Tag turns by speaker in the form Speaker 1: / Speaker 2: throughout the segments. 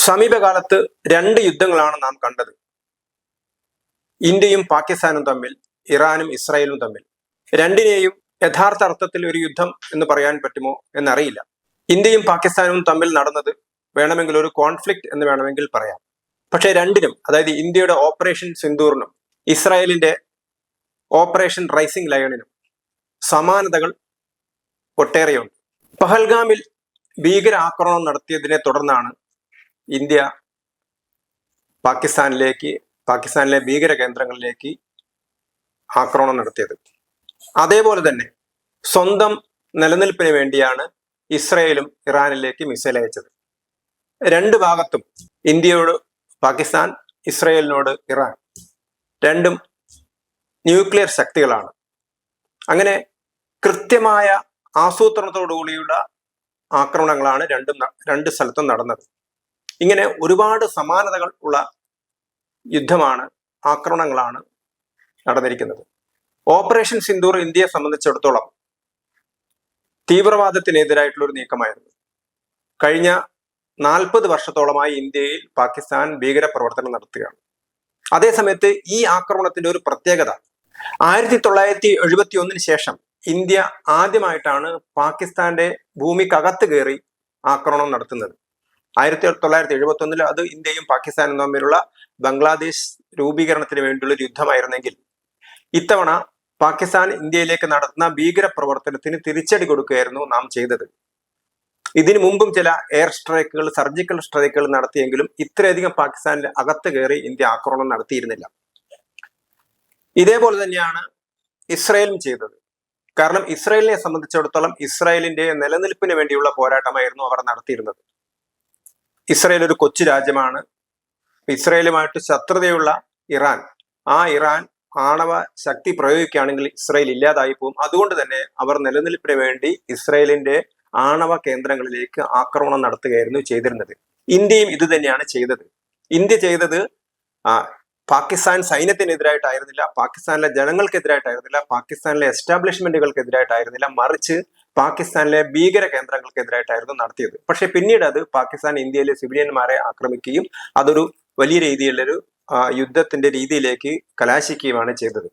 Speaker 1: സമീപകാലത്ത് രണ്ട് യുദ്ധങ്ങളാണ് നാം കണ്ടത്. ഇന്ത്യയും പാകിസ്ഥാനും തമ്മിൽ, ഇറാനും ഇസ്രായേലും തമ്മിൽ. രണ്ടിനെയും യഥാർത്ഥ അർത്ഥത്തിൽ ഒരു യുദ്ധം എന്ന് പറയാൻ പറ്റുമോ എന്നറിയില്ല. ഇന്ത്യയും പാകിസ്ഥാനും തമ്മിൽ നടന്നത് വേണമെങ്കിൽ ഒരു കോൺഫ്ലിക്റ്റ് എന്ന് വേണമെങ്കിൽ പറയാം. പക്ഷെ രണ്ടിനും, അതായത് ഇന്ത്യയുടെ ഓപ്പറേഷൻ സിന്ദൂറിനും ഇസ്രായേലിന്റെ ഓപ്പറേഷൻ റൈസിംഗ് ലയണിനും സമാനതകൾ ഒട്ടേറെയുണ്ട്. പഹൽഗാമിൽ ഭീകരാക്രമണം നടത്തിയതിനെ തുടർന്നാണ് ഇന്ത്യ പാകിസ്ഥാനിലെ ഭീകര കേന്ദ്രങ്ങളിലേക്ക് ആക്രമണം നടത്തിയത്. അതേപോലെ തന്നെ സ്വന്തം നിലനിൽപ്പിന് വേണ്ടിയാണ് ഇസ്രയേലും ഇറാനിലേക്ക് മിസൈൽ അയച്ചത്. രണ്ട് ഭാഗത്തും, ഇന്ത്യയോട് പാകിസ്ഥാൻ, ഇസ്രയേലിനോട് ഇറാൻ, രണ്ടും ന്യൂക്ലിയർ ശക്തികളാണ്. അങ്ങനെ കൃത്യമായ ആസൂത്രണത്തോടുകൂടിയുള്ള ആക്രമണങ്ങളാണ് രണ്ട് സ്ഥലത്തും നടന്നത്. ഇങ്ങനെ ഒരുപാട് സമാനതകൾ ഉള്ള ആക്രമണങ്ങളാണ് നടന്നിരിക്കുന്നത്. ഓപ്പറേഷൻ സിന്ദൂർ ഇന്ത്യയെ സംബന്ധിച്ചിടത്തോളം തീവ്രവാദത്തിനെതിരായിട്ടുള്ള ഒരു നീക്കമായിരുന്നു. കഴിഞ്ഞ 40 വർഷത്തോളമായി ഇന്ത്യയിൽ പാകിസ്ഥാൻ ഭീകര പ്രവർത്തനം നടത്തുകയാണ്. അതേസമയത്ത് ഈ ആക്രമണത്തിന്റെ ഒരു പ്രത്യേകത, 1971 ശേഷം ഇന്ത്യ ആദ്യമായിട്ടാണ് പാകിസ്ഥാന്റെ ഭൂമിക്കകത്ത് കയറി ആക്രമണം നടത്തുന്നത്. 1971 അത് ഇന്ത്യയും പാകിസ്ഥാനും തമ്മിലുള്ള ബംഗ്ലാദേശ് രൂപീകരണത്തിന് വേണ്ടിയുള്ള ഒരു യുദ്ധമായിരുന്നെങ്കിൽ, ഇത്തവണ പാകിസ്ഥാൻ ഇന്ത്യയിലേക്ക് നടത്തുന്ന ഭീകര പ്രവർത്തനത്തിന് തിരിച്ചടി കൊടുക്കുകയായിരുന്നു നാം ചെയ്തത്. ഇതിനു മുമ്പും ചില എയർ സ്ട്രൈക്കുകൾ, സർജിക്കൽ സ്ട്രൈക്കുകൾ നടത്തിയെങ്കിലും ഇത്രയധികം പാകിസ്ഥാനിൽ അകത്ത് കയറി ഇന്ത്യ ആക്രമണം നടത്തിയിരുന്നില്ല. ഇതേപോലെ തന്നെയാണ് ഇസ്രായേലും ചെയ്തത്. കാരണം ഇസ്രായേലിനെ സംബന്ധിച്ചിടത്തോളം ഇസ്രായേലിന്റെ നിലനിൽപ്പിന് വേണ്ടിയുള്ള പോരാട്ടമായിരുന്നു അവർ നടത്തിയിരുന്നത്. ഇസ്രായേൽ ഒരു കൊച്ചു രാജ്യമാണ്. ഇസ്രായേലുമായിട്ട് ശത്രുതയുള്ള ഇറാൻ ആണവ ശക്തി പ്രയോഗിക്കുകയാണെങ്കിൽ ഇസ്രായേൽ ഇല്ലാതായി പോകും. അതുകൊണ്ട് തന്നെ അവർ നിലനിൽപ്പിന് വേണ്ടി ഇസ്രായേലിന്റെ ആണവ കേന്ദ്രങ്ങളിലേക്ക് ആക്രമണം നടത്തുകയായിരുന്നു ചെയ്തിരുന്നത്. ഇന്ത്യയും ഇത് തന്നെയാണ് ചെയ്തത്. ഇന്ത്യ ചെയ്തത് പാകിസ്ഥാൻ സൈന്യത്തിനെതിരായിട്ടായിരുന്നില്ല, പാകിസ്ഥാനിലെ ജനങ്ങൾക്കെതിരായിട്ടായിരുന്നില്ല, പാകിസ്ഥാനിലെ എസ്റ്റാബ്ലിഷ്മെന്റുകൾക്കെതിരായിട്ടായിരുന്നില്ല, മറിച്ച് പാകിസ്ഥാനിലെ ഭീകര കേന്ദ്രങ്ങൾക്കെതിരായിട്ടായിരുന്നു നടത്തിയത്. പക്ഷെ പിന്നീട് അത് പാകിസ്ഥാൻ ഇന്ത്യയിലെ സിവിലിയന്മാരെ ആക്രമിക്കുകയും അതൊരു വലിയ രീതിയിലുള്ളൊരു യുദ്ധത്തിന്റെ രീതിയിലേക്ക് കലാശിക്കുകയുമാണ് ചെയ്തത്.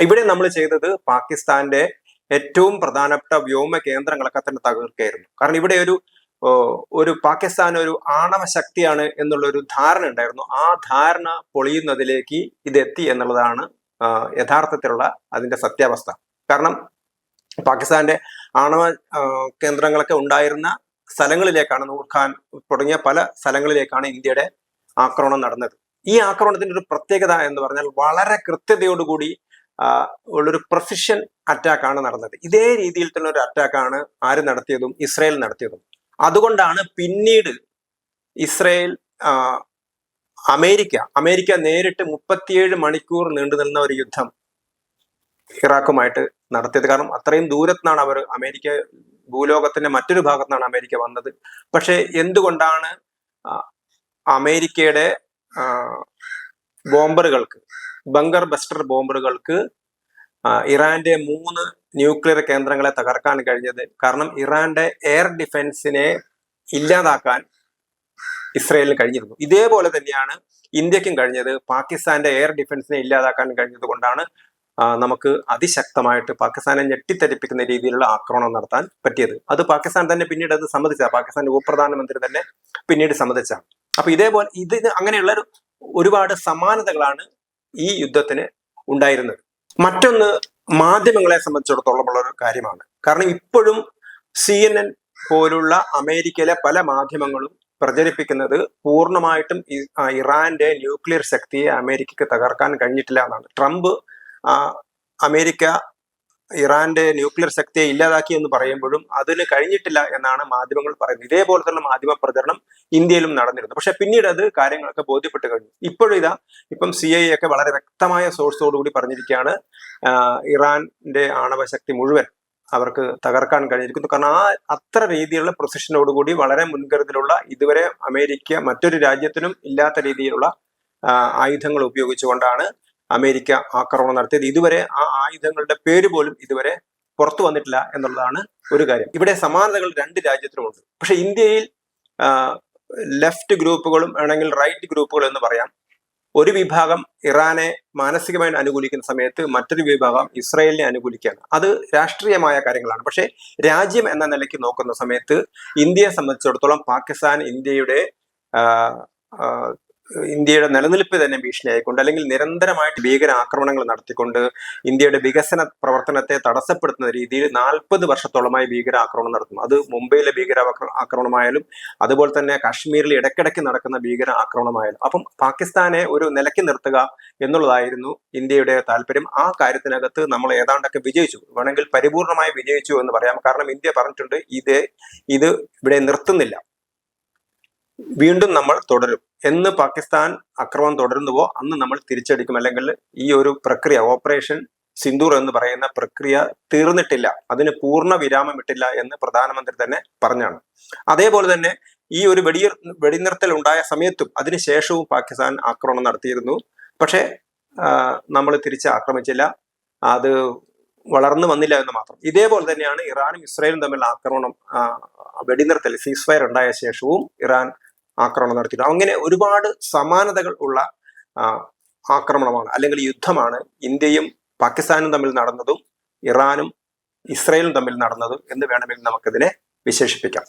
Speaker 1: ഇവിടെ നമ്മൾ ചെയ്തത് പാകിസ്ഥാന്റെ ഏറ്റവും പ്രധാനപ്പെട്ട വ്യോമ കേന്ദ്രങ്ങളൊക്കെ തന്നെ തകർക്കുകയായിരുന്നു. കാരണം ഇവിടെ ഒരു പാകിസ്ഥാൻ ഒരു ആണവ ശക്തിയാണ് എന്നുള്ള ഒരു ധാരണ ഉണ്ടായിരുന്നു. ആ ധാരണ പൊളിയുന്നതിലേക്ക് ഇതെത്തി എന്നുള്ളതാണ് യഥാർത്ഥത്തിലുള്ള അതിന്റെ സത്യാവസ്ഥ. കാരണം പാകിസ്ഥാന്റെ ആണവ കേന്ദ്രങ്ങളൊക്കെ ഉണ്ടായിരുന്ന സ്ഥലങ്ങളിലേക്കാണ്, നൂർഖാൻ തുടങ്ങിയ പല സ്ഥലങ്ങളിലേക്കാണ് ഇന്ത്യയുടെ ആക്രമണം നടന്നത്. ഈ ആക്രമണത്തിന്റെ ഒരു പ്രത്യേകത എന്ന് പറഞ്ഞാൽ വളരെ കൃത്യതയോടുകൂടി ഉള്ളൊരു പ്രസിഷൻ അറ്റാക്കാണ് നടന്നത്. ഇതേ രീതിയിൽ തന്നെ ഒരു അറ്റാക്കാണ് ആര് നടത്തിയതും, ഇസ്രായേൽ നടത്തിയതും. അതുകൊണ്ടാണ് പിന്നീട് ഇസ്രായേൽ അമേരിക്ക നേരിട്ട് 37 മണിക്കൂർ നീണ്ടു നിന്ന ഒരു യുദ്ധം ഇറാഖുമായിട്ട് നടത്തിയത്. കാരണം അത്രയും ദൂരത്തുനിന്നാണ് അമേരിക്ക, ഭൂലോകത്തിന്റെ മറ്റൊരു ഭാഗത്തുനിന്നാണ് അമേരിക്ക വന്നത്. പക്ഷെ എന്തുകൊണ്ടാണ് അമേരിക്കയുടെ ബങ്കർ ബസ്റ്റർ ബോംബറുകൾക്ക് ഇറാന്റെ 3 ന്യൂക്ലിയർ കേന്ദ്രങ്ങളെ തകർക്കാൻ കഴിഞ്ഞത്? കാരണം ഇറാന്റെ എയർ ഡിഫൻസിനെ ഇല്ലാതാക്കാൻ ഇസ്രയേലിന് കഴിഞ്ഞിരുന്നു. ഇതേപോലെ തന്നെയാണ് ഇന്ത്യക്കും കഴിഞ്ഞത്. പാകിസ്ഥാന്റെ എയർ ഡിഫൻസിനെ ഇല്ലാതാക്കാൻ കഴിഞ്ഞത് കൊണ്ടാണ് നമുക്ക് അതിശക്തമായിട്ട് പാകിസ്ഥാനെ ഞെട്ടിത്തെരിപ്പിക്കുന്ന രീതിയിലുള്ള ആക്രമണം നടത്താൻ പറ്റിയത്. അത് പാകിസ്ഥാൻ തന്നെ പിന്നീട് അത് സമ്മതിച്ച, പാകിസ്ഥാന്റെ ഉപപ്രധാനമന്ത്രി തന്നെ പിന്നീട് സമ്മതിച്ചാണ്. അപ്പൊ ഇതേപോലെ അങ്ങനെയുള്ള ഒരുപാട് സമാനതകളാണ് ഈ യുദ്ധത്തിന് ഉണ്ടായിരുന്നത്. മറ്റൊന്ന് മാധ്യമങ്ങളെ സംബന്ധിച്ചിടത്തോളം ഉള്ള ഒരു കാര്യമാണ്. കാരണം ഇപ്പോഴും CNN പോലുള്ള അമേരിക്കയിലെ പല മാധ്യമങ്ങളും പ്രചരിപ്പിക്കുന്നത് പൂർണ്ണമായിട്ടും ഇറാന്റെ ന്യൂക്ലിയർ ശക്തിയെ അമേരിക്കക്ക് തകർക്കാൻ കഴിഞ്ഞിട്ടില്ല എന്നാണ്. ട്രംപ് ഇറാന്റെ ന്യൂക്ലിയർ ശക്തിയെ ഇല്ലാതാക്കി എന്ന് പറയുമ്പോഴും അതിന് കഴിഞ്ഞിട്ടില്ല എന്നാണ് മാധ്യമങ്ങൾ പറയുന്നത്. ഇതേപോലത്തുള്ള മാധ്യമ പ്രചരണം ഇന്ത്യയിലും നടന്നിരുന്നു. പക്ഷെ പിന്നീട് അത് കാര്യങ്ങളൊക്കെ ബോധ്യപ്പെട്ട് കഴിഞ്ഞു. ഇപ്പം CIA ഒക്കെ വളരെ വ്യക്തമായ സോഴ്സോടുകൂടി പറഞ്ഞിരിക്കുകയാണ് ഇറാന്റെ ആണവ ശക്തി മുഴുവൻ അവർക്ക് തകർക്കാൻ കഴിഞ്ഞിരിക്കുന്നു. കാരണം അത്ര രീതിയിലുള്ള പ്രൊസിഷനോടുകൂടി വളരെ മുൻകരുതലുള്ള, ഇതുവരെ അമേരിക്ക മറ്റൊരു രാജ്യത്തിനും ഇല്ലാത്ത രീതിയിലുള്ള ആയുധങ്ങൾ ഉപയോഗിച്ചുകൊണ്ടാണ് അമേരിക്ക ആക്രമണം നടത്തിയത്. ഇതുവരെ ആ ആയുധങ്ങളുടെ പേര് പോലും ഇതുവരെ പുറത്തു വന്നിട്ടില്ല എന്നുള്ളതാണ് ഒരു കാര്യം. ഇവിടെ സമാനതകൾ രണ്ട് രാജ്യത്തിനുമുണ്ട്. പക്ഷെ ഇന്ത്യയിൽ ലെഫ്റ്റ് ഗ്രൂപ്പുകളും വേണമെങ്കിൽ റൈറ്റ് ഗ്രൂപ്പുകൾ എന്ന് പറയാം. ഒരു വിഭാഗം ഇറാനെ മാനസികമായി അനുകൂലിക്കുന്ന സമയത്ത് മറ്റൊരു വിഭാഗം ഇസ്രായേലിനെ അനുകൂലിക്കുകയാണ്. അത് രാഷ്ട്രീയമായ കാര്യങ്ങളാണ്. പക്ഷേ രാജ്യം എന്ന നിലയ്ക്ക് നോക്കുന്ന സമയത്ത് ഇന്ത്യയെ സംബന്ധിച്ചിടത്തോളം പാകിസ്ഥാൻ ഇന്ത്യയുടെ നിലനിൽപ്പ് തന്നെ ഭീഷണിയായിക്കൊണ്ട്, അല്ലെങ്കിൽ നിരന്തരമായിട്ട് ഭീകര ആക്രമണങ്ങൾ നടത്തിക്കൊണ്ട് ഇന്ത്യയുടെ വികസന പ്രവർത്തനത്തെ തടസ്സപ്പെടുത്തുന്ന രീതിയിൽ 40 വർഷത്തോളമായി ഭീകര ആക്രമണം നടത്തുന്നു. അത് മുംബൈയിലെ ഭീകര ആക്രമണമായാലും അതുപോലെ തന്നെ കാശ്മീരിൽ ഇടയ്ക്കിടയ്ക്ക് നടക്കുന്ന ഭീകര ആക്രമണമായാലും. അപ്പം പാകിസ്ഥാനെ ഒരു നിലയ്ക്ക് നിർത്തുക എന്നുള്ളതായിരുന്നു ഇന്ത്യയുടെ താല്പര്യം. ആ കാര്യത്തിനകത്ത് നമ്മൾ ഏതാണ്ടൊക്കെ വിജയിച്ചു, വേണമെങ്കിൽ പരിപൂർണമായി വിജയിച്ചു എന്ന് പറയാം. കാരണം ഇന്ത്യ പറഞ്ഞിട്ടുണ്ട്, ഇത് ഇവിടെ നിർത്തുന്നില്ല, വീണ്ടും നമ്മൾ തുടരും. എന്ന് പാകിസ്ഥാൻ ആക്രമണം തുടരുന്നുവോ അന്ന് നമ്മൾ തിരിച്ചടിക്കും, അല്ലെങ്കിൽ ഈ ഒരു പ്രക്രിയ ഓപ്പറേഷൻ സിന്ദൂർ എന്ന് പറയുന്ന പ്രക്രിയ തീർന്നിട്ടില്ല, അതിന് പൂർണ്ണ വിരാമം ഇട്ടില്ല എന്ന് പ്രധാനമന്ത്രി തന്നെ പറഞ്ഞാണ്. അതേപോലെ തന്നെ ഈ ഒരു വെടിനിർത്തൽ ഉണ്ടായ സമയത്തും അതിനുശേഷവും പാകിസ്ഥാൻ ആക്രമണം നടത്തിയിരുന്നു. പക്ഷേ നമ്മൾ തിരിച്ച് ആക്രമിച്ചില്ല, അത് വളർന്നു വന്നില്ല എന്ന് മാത്രം. ഇതേപോലെ തന്നെയാണ് ഇറാനും ഇസ്രായേലും തമ്മിലുള്ള ആക്രമണം, വെടിനിർത്തൽ സീസ് ഫയർ ഉണ്ടായ ശേഷവും ഇറാൻ ആക്രമണം നടത്തിയിരുന്നു. അങ്ങനെ ഒരുപാട് സമാനതകൾ ഉള്ള ആക്രമണമാണ് അല്ലെങ്കിൽ യുദ്ധമാണ് ഇന്ത്യയും പാകിസ്ഥാനും തമ്മിൽ നടന്നതും ഇറാനും ഇസ്രായേലും തമ്മിൽ നടന്നതും എന്ന് വേണമെങ്കിൽ നമുക്കിതിനെ വിശേഷിപ്പിക്കാം.